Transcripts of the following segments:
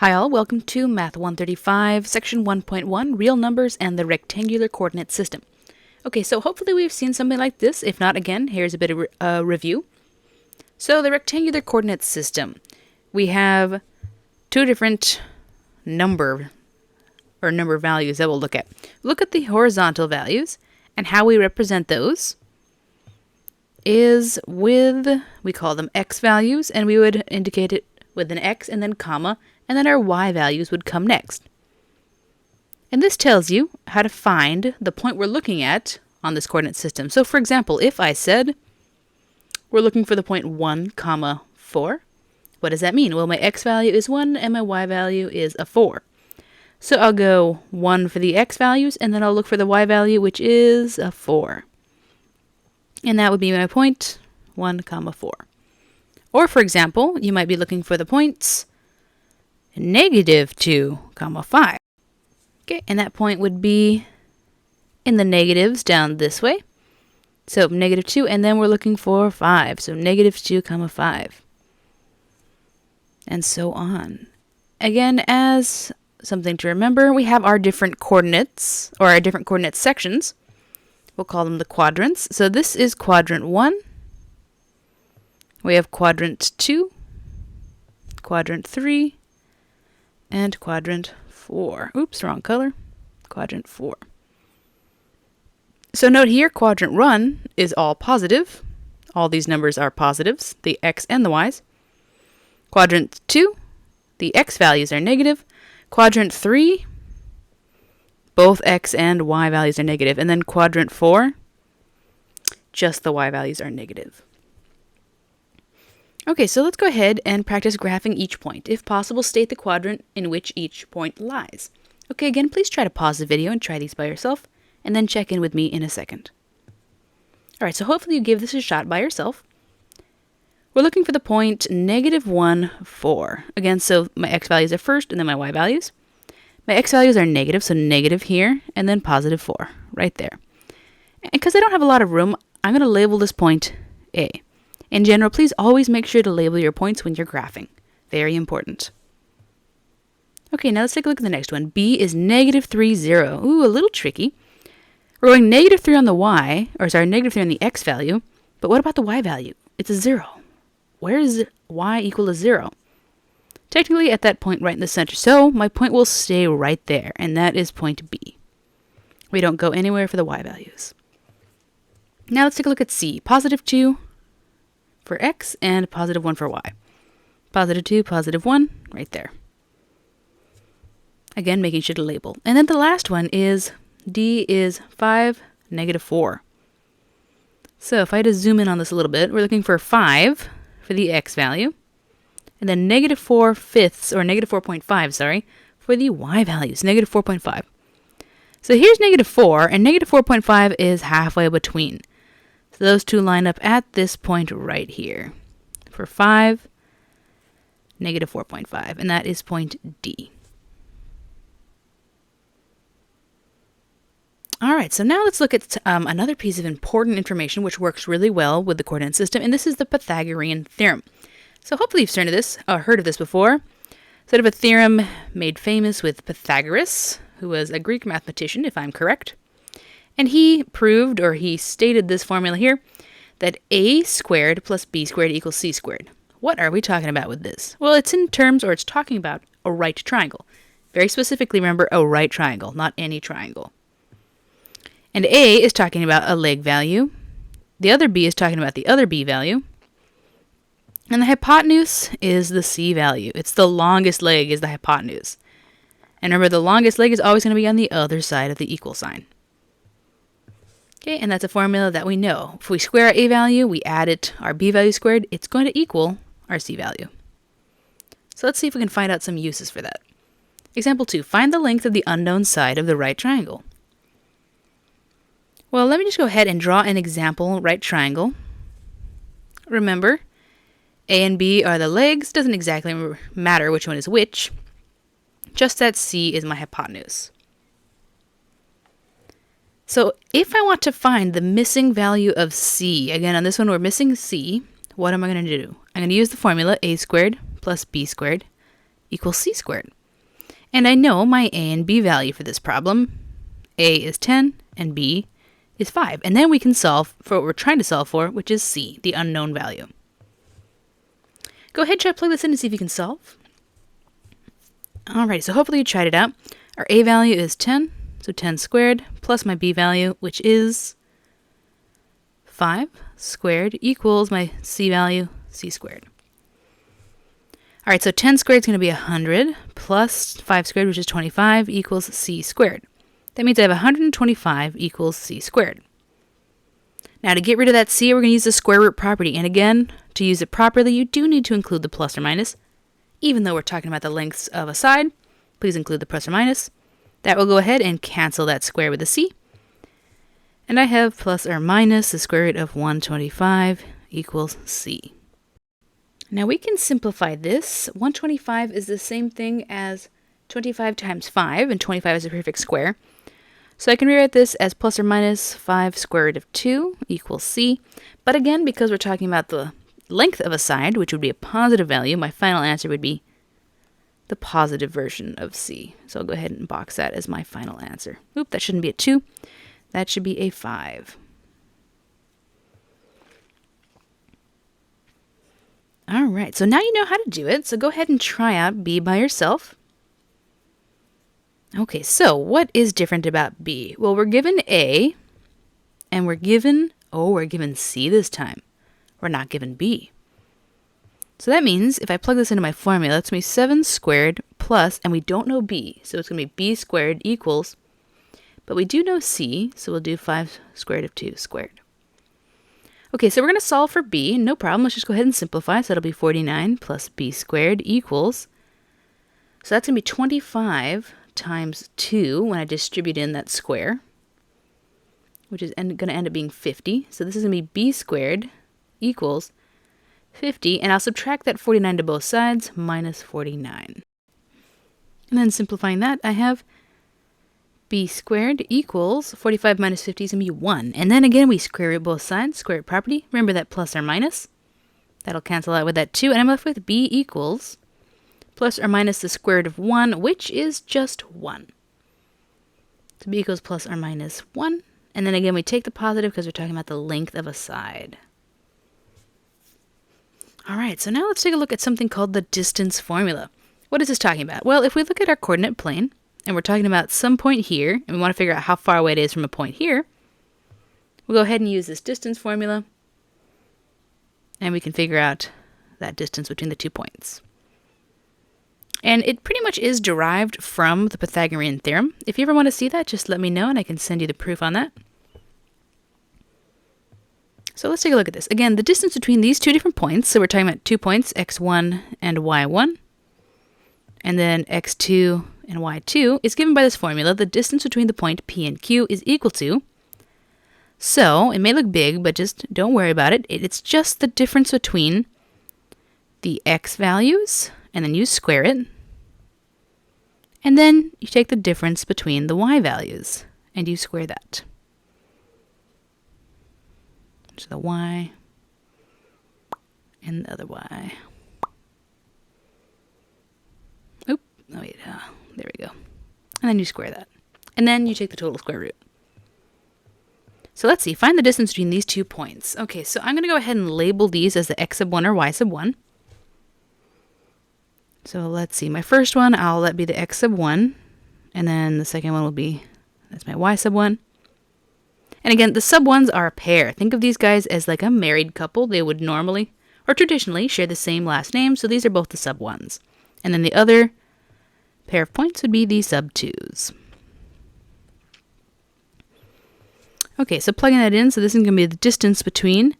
Hi all, welcome to Math 135, Section 1.1, Real Numbers and the Rectangular Coordinate System. Okay, so hopefully we've seen something like this. If not, again, here's a bit of a review. So the rectangular coordinate system, we have two different number values that we'll look at. Look at the horizontal values, and how we represent those is with, we call them x values, and we would indicate it with an x and then comma, and then our y values would come next. And this tells you how to find the point we're looking at on this coordinate system. So for example, if I said we're looking for the point 1, comma 4, what does that mean? Well, my x value is 1 and my y value is a 4. So I'll go 1 for the x values, and then I'll look for the y value, which is a 4. And that would be my point 1, comma 4. Or for example, you might be looking for the points -2, comma 5. Okay, and that point would be in the negatives down this way. So -2, and then we're looking for 5. So -2, comma 5. And so on. Again, as something to remember, we have our different coordinates, or our different coordinate sections. We'll call them the quadrants. So this is quadrant 1. We have quadrant 2, quadrant 3, and quadrant 4. Oops, wrong color. Quadrant 4. So note here, quadrant 1 is all positive. All these numbers are positives, the x and the y's. Quadrant 2, the x values are negative. Quadrant 3, both x and y values are negative. And then quadrant 4, just the y values are negative. Okay, so let's go ahead and practice graphing each point. If possible, state the quadrant in which each point lies. Okay, again, please try to pause the video and try these by yourself, and then check in with me in a second. Alright, so hopefully you give this a shot by yourself. We're looking for the point -1, 4. Again, so my x values are first, and then my y values. My x values are negative, so negative here, and then +4, right there. And because I don't have a lot of room, I'm going to label this point A. In general, please always make sure to label your points when you're graphing. Very important. Okay, now let's take a look at the next one. B is -3, 0. Ooh, a little tricky. We're going -3 on the y, or sorry, -3 on the x value, but what about the y value? It's a 0. Where is y equal to 0? Technically at that point right in the center, so my point will stay right there, and that is point B. We don't go anywhere for the y values. Now let's take a look at C. +2 for x and +1 for y. +2, +1, right there. Again, making sure to label. And then the last one is D is 5, -4. So if I had to zoom in on this a little bit, we're looking for 5 for the x value, and then -4/5, or -4.5, sorry, for the y values, -4.5. So here's -4, and -4.5 is halfway between. So those two line up at this point right here. For 5, -4.5, and that is point D. Alright, so now let's look at another piece of important information which works really well with the coordinate system, and this is the Pythagorean theorem. So hopefully you've heard of this before. Sort of a theorem made famous with Pythagoras, who was a Greek mathematician, if I'm correct. And he proved, or he stated this formula here, that a squared plus b squared equals c squared. What are we talking about with this? Well, it's in terms, or it's talking about a right triangle. Very specifically, remember, a right triangle, not any triangle. And a is talking about a leg value. The other b is talking about the other b value. And the hypotenuse is the c value. It's the longest leg is the hypotenuse. And remember, the longest leg is always going to be on the other side of the equal sign. Okay, and that's a formula that we know. If we square our a value, we add it, our b value squared, it's going to equal our c value. So let's see if we can find out some uses for that. Example 2, find the length of the unknown side of the right triangle. Well, let me just go ahead and draw an example right triangle. Remember, a and b are the legs. Doesn't exactly matter which one is which. Just that c is my hypotenuse. So if I want to find the missing value of c, again on this one we're missing c, what am I going to do? I'm going to use the formula a squared plus b squared equals c squared. And I know my a and b value for this problem. A is 10 and b is 5. And then we can solve for what we're trying to solve for, which is c, the unknown value. Go ahead and try to plug this in and see if you can solve. Alright, so hopefully you tried it out. Our a value is 10, so 10 squared, plus my b value, which is 5 squared, equals my c value, c squared. Alright, so 10 squared is going to be 100, plus 5 squared, which is 25, equals c squared. That means I have 125 equals c squared. Now to get rid of that c, we're going to use the square root property. And again, to use it properly, you do need to include the plus or minus. Even though we're talking about the lengths of a side, please include the plus or minus. That will go ahead and cancel that square with a c. And I have plus or minus the square root of 125 equals c. Now we can simplify this. 125 is the same thing as 25 times 5, and 25 is a perfect square. So I can rewrite this as plus or minus 5 square root of 2 equals c. But again, because we're talking about the length of a side, which would be a positive value, my final answer would be the positive version of c. So I'll go ahead and box that as my final answer. Oop, that shouldn't be a 2. That should be a 5. All right, so now you know how to do it. So go ahead and try out b by yourself. Okay, so what is different about b? Well, we're given a, and we're given c this time. We're not given b. So that means if I plug this into my formula, it's going to be 7 squared plus, and we don't know b, so it's going to be b squared equals, but we do know c, so we'll do 5 squared of 2 squared. Okay, so we're going to solve for b, no problem. Let's just go ahead and simplify. So that'll be 49 plus b squared equals, so that's going to be 25 times 2 when I distribute in that square, which is going to end up being 50. So this is going to be b squared equals 50, and I'll subtract that 49 to both sides, minus 49. And then simplifying that, I have b squared equals 45 minus 50 is going to be 1. And then again, we square root both sides, square root property. Remember that plus or minus. That'll cancel out with that 2, and I'm left with b equals plus or minus the square root of 1, which is just 1. So b equals plus or minus 1. And then again, we take the positive because we're talking about the length of a side. All right, so now let's take a look at something called the distance formula. What is this talking about? Well, if we look at our coordinate plane, and we're talking about some point here, and we want to figure out how far away it is from a point here, we'll go ahead and use this distance formula, and we can figure out that distance between the 2 points. And it pretty much is derived from the Pythagorean theorem. If you ever want to see that, just let me know, and I can send you the proof on that. So let's take a look at this. Again, the distance between these 2 different points, so we're talking about 2 points, x1 and y1, and then x2 and y2 is given by this formula. The distance between the point P and Q is equal to, so it may look big, but just don't worry about it. It's just the difference between the x values, and then you square it, and then you take the difference between the y values, and you square that. So the y and the other y. Oop, oh wait, there we go. And then you square that. And then you take the total square root. So let's see, find the distance between these 2 points. Okay, so I'm going to go ahead and label these as the x sub 1 or y sub 1. So let's see, my first one, I'll let be the x sub 1. And then the second one will be, that's my y sub 1. And again, the sub 1s are a pair. Think of these guys as like a married couple. They would normally, or traditionally, share the same last name. So these are both the sub 1s. And then the other pair of points would be the sub 2s. Okay, so plugging that in, so this is going to be the distance between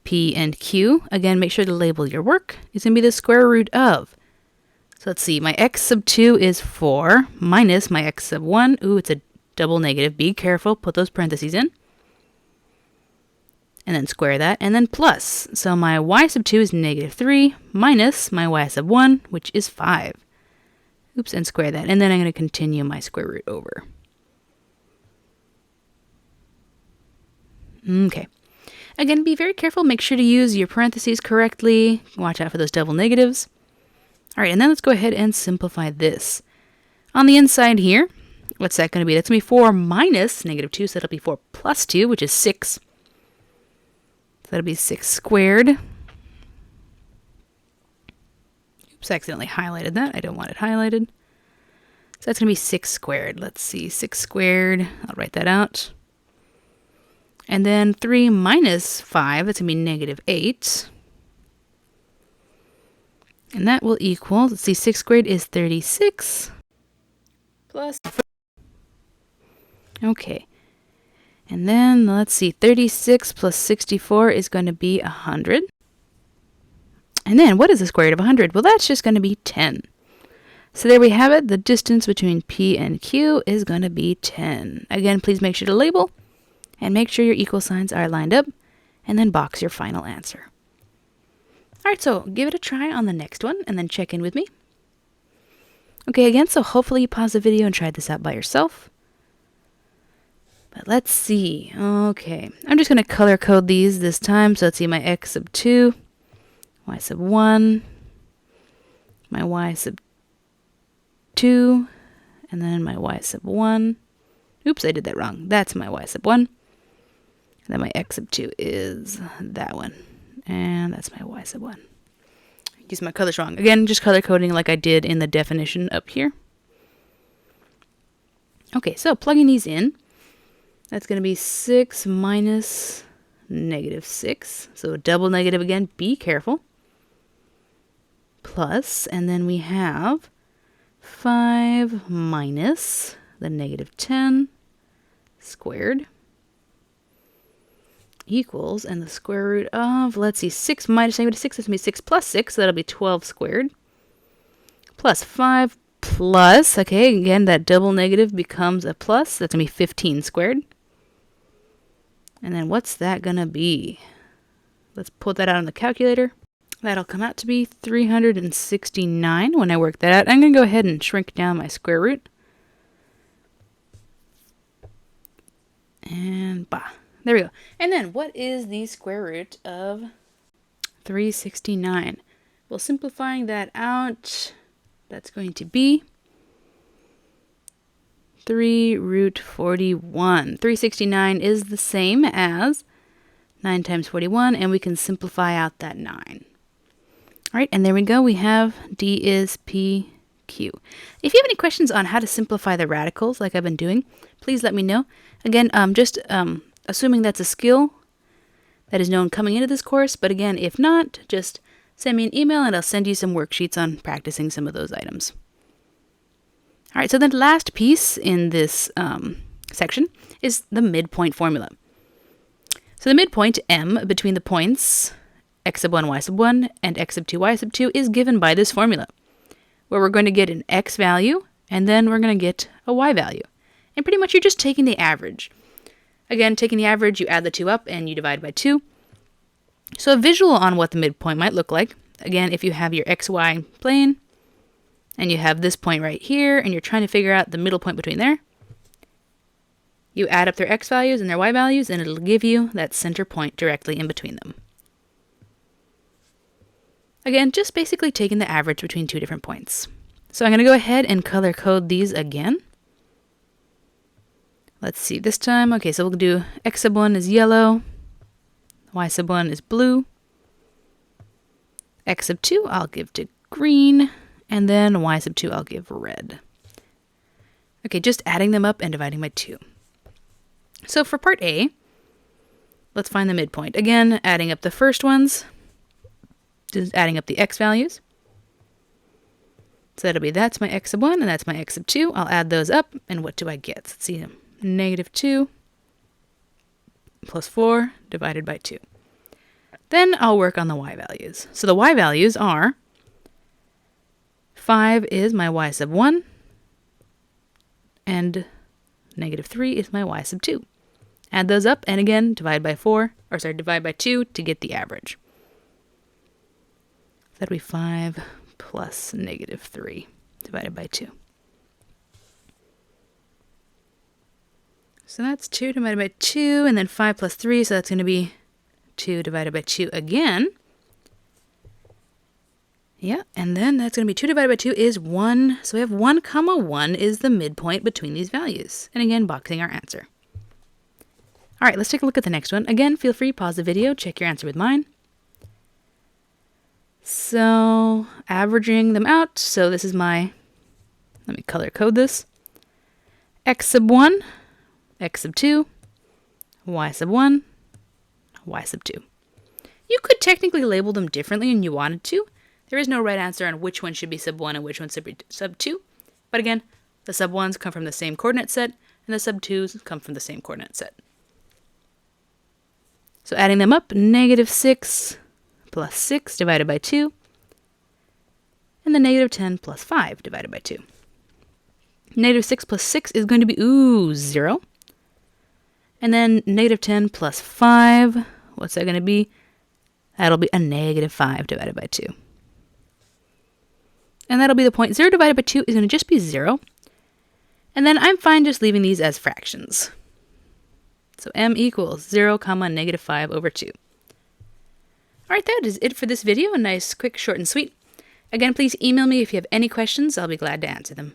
P and Q. Again, make sure to label your work. It's going to be the square root of. So let's see, my x sub 2 is 4 minus my x sub 1. Ooh, it's a double negative. Be careful, put those parentheses in. And then square that, and then plus. So my y sub 2 is negative 3 minus my y sub 1, which is 5. Oops, and square that. And then I'm going to continue my square root over. Okay. Again, be very careful. Make sure to use your parentheses correctly. Watch out for those double negatives. All right, and then let's go ahead and simplify this. On the inside here, what's that going to be? That's going to be 4 minus negative 2, so that'll be 4 plus 2, which is 6. So that'll be 6 squared. Oops, I accidentally highlighted that. I don't want it highlighted. So that's going to be 6 squared. Let's see, 6 squared. I'll write that out. And then 3 minus 5, that's going to be negative 8. And that will equal, let's see, 6 squared is 36. Plus. Okay. And then, let's see, 36 plus 64 is going to be 100. And then, what is the square root of 100? Well, that's just going to be 10. So there we have it. The distance between P and Q is going to be 10. Again, please make sure to label and make sure your equal signs are lined up, and then box your final answer. All right, so give it a try on the next one, and then check in with me. Okay, again, so hopefully you pause the video and try this out by yourself. But let's see. Okay, I'm just going to color code these this time. So let's see, my x sub 2, y sub 1, my y sub 2, and then my y sub 1. Oops, I did that wrong. That's my y sub 1. And then my x sub 2 is that one. And that's my y sub 1. Use my colors wrong. Again, just color coding like I did in the definition up here. Okay, so plugging these in, that's going to be 6 minus negative 6. So a double negative again, be careful. Plus, and then we have 5 minus the negative 10 squared equals, and the square root of, let's see, 6 minus negative 6, that's going to be 6 plus 6, so that'll be 12 squared. Plus 5 plus, okay, again, that double negative becomes a plus, that's going to be 15 squared. And then what's that going to be? Let's put that out on the calculator. That'll come out to be 369 when I work that out. I'm going to go ahead and shrink down my square root. And bah. There we go. And then what is the square root of 369? Well, simplifying that out, that's going to be 3 root 41. 369 is the same as 9 times 41, and we can simplify out that 9. All right, and there we go. We have D is PQ. If you have any questions on how to simplify the radicals like I've been doing, please let me know. Again, assuming that's a skill that is known coming into this course, but again, if not, just send me an email and I'll send you some worksheets on practicing some of those items. All right, so the last piece in this section is the midpoint formula. So the midpoint, M, between the points x sub 1, y sub 1, and x sub 2, y sub 2 is given by this formula, where we're going to get an x value, and then we're going to get a y value. And pretty much you're just taking the average. Again, taking the average, you add the 2 up, and you divide by 2. So a visual on what the midpoint might look like. Again, if you have your xy plane, and you have this point right here, and you're trying to figure out the middle point between there, you add up their x values and their y values, and it'll give you that center point directly in between them. Again, just basically taking the average between two different points. So I'm going to go ahead and color code these again. Let's see, this time, okay, so we'll do x sub 1 is yellow, y sub 1 is blue, x sub 2 I'll give to green, and then y sub 2 I'll give red. Okay, just adding them up and dividing by 2. So for part A, let's find the midpoint. Again, adding up the first ones, just adding up the x values. So that'll be, that's my x sub 1 and that's my x sub 2. I'll add those up, and what do I get? Let's see, negative 2 plus 4 divided by 2. Then I'll work on the y values. So the y values are 5 is my y sub 1, and negative 3 is my y sub 2. Add those up, and again, divide by 2 to get the average. That'd be 5 plus negative 3 divided by 2. So that's 2 divided by 2, and then 5 plus 3, so that's going to be 2 divided by 2 again. Yeah, and then that's going to be 2 divided by 2 is 1. So we have 1 comma 1 is the midpoint between these values. And again, boxing our answer. All right, let's take a look at the next one. Again, feel free, pause the video, check your answer with mine. So averaging them out. So this is my, let me color code this. X sub 1, X sub 2, Y sub 1, Y sub 2. You could technically label them differently and you wanted to. There is no right answer on which one should be sub 1 and which one should be sub 2. But again, the sub 1s come from the same coordinate set, and the sub 2s come from the same coordinate set. So adding them up, -6 plus 6 divided by 2, and the -10 plus 5 divided by 2. -6 plus 6 is going to be, 0. And then -10 plus 5, what's that going to be? That'll be a -5 divided by 2. And that'll be the point. 0 divided by 2 is going to just be 0. And then I'm fine just leaving these as fractions. So m equals 0, -5 over 2. All right, that is it for this video. A nice, quick, short, and sweet. Again, please email me if you have any questions. I'll be glad to answer them.